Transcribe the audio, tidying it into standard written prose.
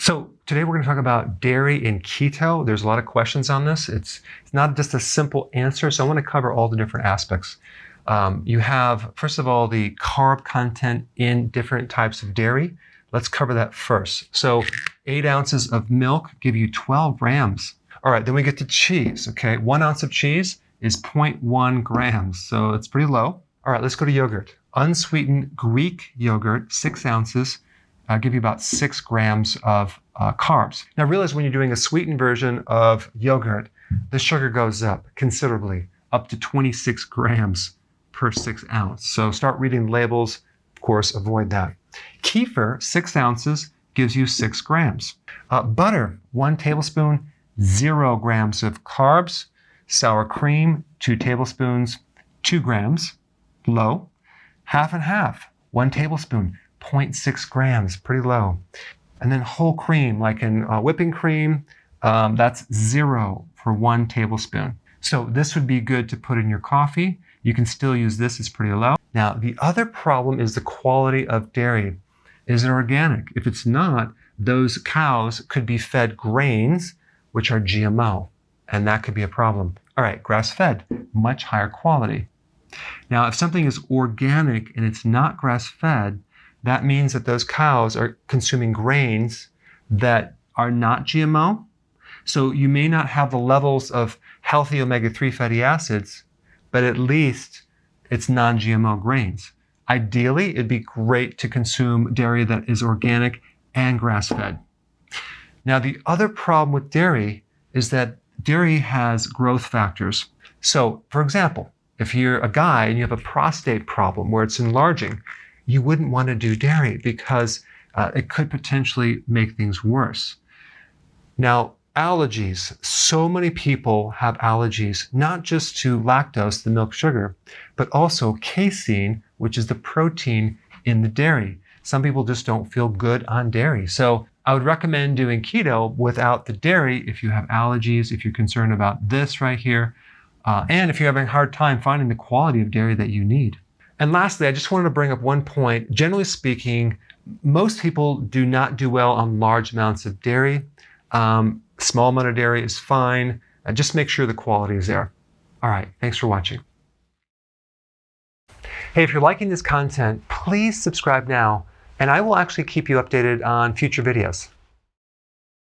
So today we're going to talk about dairy and keto. There's a lot of questions on this. It's not just a simple answer, so I want to cover all the different aspects. You have, first of all, the carb content in different types of dairy. Let's cover that first. So 8 ounces of milk give you 12 grams. All right, then we get to cheese, okay? 1 ounce of cheese is 0.1 grams, so it's pretty low. All right, let's go to yogurt. Unsweetened Greek yogurt, 6 ounces, give you about 6 grams of carbs. Now realize when you're doing a sweetened version of yogurt, the sugar goes up considerably, up to 26 grams per 6 ounce. So start reading labels, of course, avoid that. Kefir, 6 ounces, gives you 6 grams. Butter, 1 tablespoon, 0 grams of carbs. Sour cream, 2 tablespoons, 2 grams, low. Half and half, 1 tablespoon, 0.6 grams, pretty low. And then whole cream, like in whipping cream, that's 0 for 1 tablespoon. So this would be good to put in your coffee. You can still use this, it's pretty low. Now, the other problem is the quality of dairy. Is it organic? If it's not, those cows could be fed grains, which are GMO, and that could be a problem. All right, grass-fed, much higher quality. Now, if something is organic and it's not grass-fed, that means that those cows are consuming grains that are not GMO. So you may not have the levels of healthy omega-3 fatty acids, but at least it's non-GMO grains. Ideally, it'd be great to consume dairy that is organic and grass-fed. Now, the other problem with dairy is that dairy has growth factors. So, for example, if you're a guy and you have a prostate problem where it's enlarging, you wouldn't want to do dairy because it could potentially make things worse. Now, allergies. So many people have allergies, not just to lactose, the milk sugar, but also casein, which is the protein in the dairy. Some people just don't feel good on dairy. So I would recommend doing keto without the dairy if you have allergies, if you're concerned about this right here, and if you're having a hard time finding the quality of dairy that you need. And lastly, I just wanted to bring up one point. Generally speaking, most people do not do well on large amounts of dairy. Small amount of dairy is fine. Just make sure the quality is there. All right, thanks for watching. Hey, if you're liking this content, please subscribe now, and I will actually keep you updated on future videos.